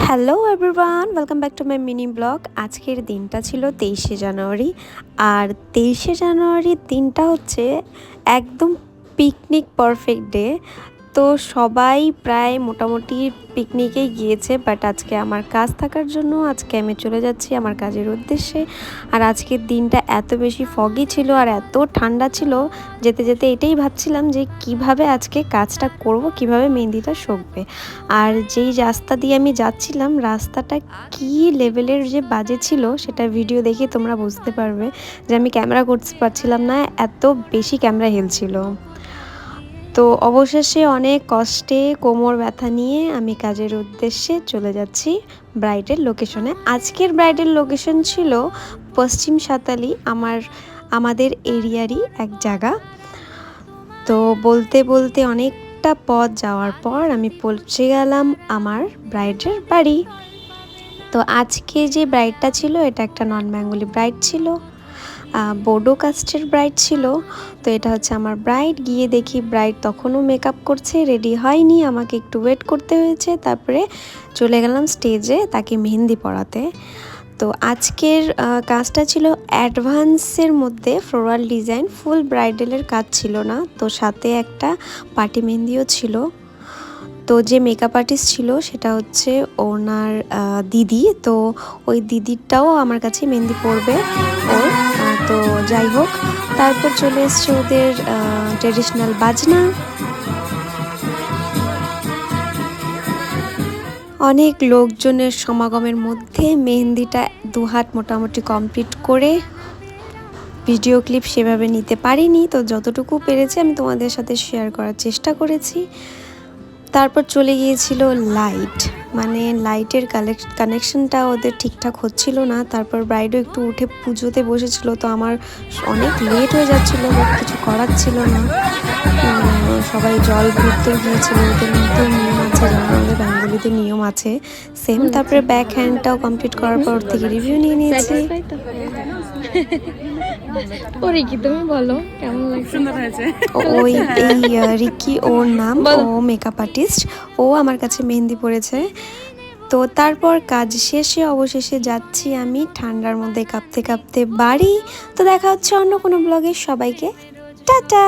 Hello everyone, welcome back to my mini blog. আজকের দিনটা ছিল 23শে জানুয়ারি। আর 23শে জানুয়ারির দিনটা হচ্ছে একদম পিকনিক পারফেক্ট ডে। তো সবাই প্রায় মোটামুটি পিকনিকে গিয়েছে, বাট আজকে আমার কাজ থাকার জন্য আজকে আমি চলে যাচ্ছি আমার কাজের উদ্দেশ্যে। আর আজকের দিনটা এত বেশি ফগি ছিল আর এত ঠান্ডা ছিল, যেতে যেতে এটাই ভাবছিলাম যে কিভাবে আজকে কাজটা করব, কিভাবে মেহেন্দিটা শুকবে। আর যেই রাস্তা দিয়ে আমি যাচ্ছিলাম, রাস্তাটা কি লেভেলের যে বাজে ছিল সেটা ভিডিও দেখে তোমরা বুঝতে পারবে যে আমি ক্যামেরা করতে পারছিলাম না, এত বেশি ক্যামেরা হেলছিল। তো অবশেষে অনেক কষ্টে কোমর ব্যথা নিয়ে আমি কাজের উদ্দেশ্যে চলে যাচ্ছি ব্রাইডের লোকেশনে। আজকের ব্রাইডের লোকেশন ছিল পশ্চিম সাতালি, আমাদের এরিয়ারই এক জায়গা। তো বলতে বলতে অনেকটা পথ যাওয়ার পর আমি পৌঁছে গেলাম আমার ব্রাইডের বাড়ি। তো আজকে যে ব্রাইডটা ছিল এটা একটা নন বেঙ্গলি ব্রাইড ছিল, বোডো কাস্টের ব্রাইড ছিল। তো এটা হচ্ছে আমার ব্রাইড। গিয়ে দেখি ব্রাইড তখনও মেকআপ করছে, রেডি হয়নি, আমাকে একটু ওয়েট করতে হয়েছে। তারপরে চলে গেলাম স্টেজে তাকে মেহেন্দি পরাতে। তো আজকের কাজটা ছিল অ্যাডভান্সের মধ্যে, ফ্লোরাল ডিজাইন, ফুল ব্রাইডালের কাজ ছিল না। তো সাথে একটা পার্টি মেহেন্দিও ছিল। তো যে মেকআপ আর্টিস্ট ছিল সেটা হচ্ছে ওনার দিদি। তো ওই দিদিরটাও আমার কাছে মেহেন্দি পরবে ওর। তো যাই হোক, তারপর চলে এসছে ওদের ট্রেডিশনাল বাজনা। অনেক লোকজনের সমাগমের মধ্যে মেহেন্দিটা 2 হাত মোটামুটি কমপ্লিট করে ভিডিও ক্লিপ সেভাবে নিতে পারিনি। তো যতটুকু পেরেছি আমি তোমাদের সাথে শেয়ার করার চেষ্টা করেছি। তারপর চলে গিয়েছিল লাইট, মানে লাইটের কানেকশনটা ওদের ঠিকঠাক হচ্ছিল না। তারপর ব্রাইডও একটু উঠে পুজোতে বসেছিল, তো আমার অনেক লেট হয়ে যাচ্ছিলো, বাট কিছু করার ছিল না। সবাই জল ভরতেও গিয়েছিল, ওদের মধ্যেও নিয়ম আছে, যেমন আমাদের বেঙ্গলিতে নিয়ম আছে সেম। তারপরে ব্যাক হ্যান্ডটাও কমপ্লিট করার পর থেকে রিভিউ নিয়ে নিয়েছি। ও রিকি, তুমি বলো কেমন লাগছে? সুন্দর হয়েছে। ওই এই রিকি ওর নাম, ও মেকআপ আর্টিস্ট, ও আমার কাছে মেহেন্দি পরেছে। তো তারপর কাজ শেষে অবশেষে যাচ্ছি আমি ঠান্ডার মধ্যে কাঁপতে কাঁপতে বাড়ি। তো দেখা হচ্ছে অন্য কোনো ব্লগে, সবাইকে টাটা।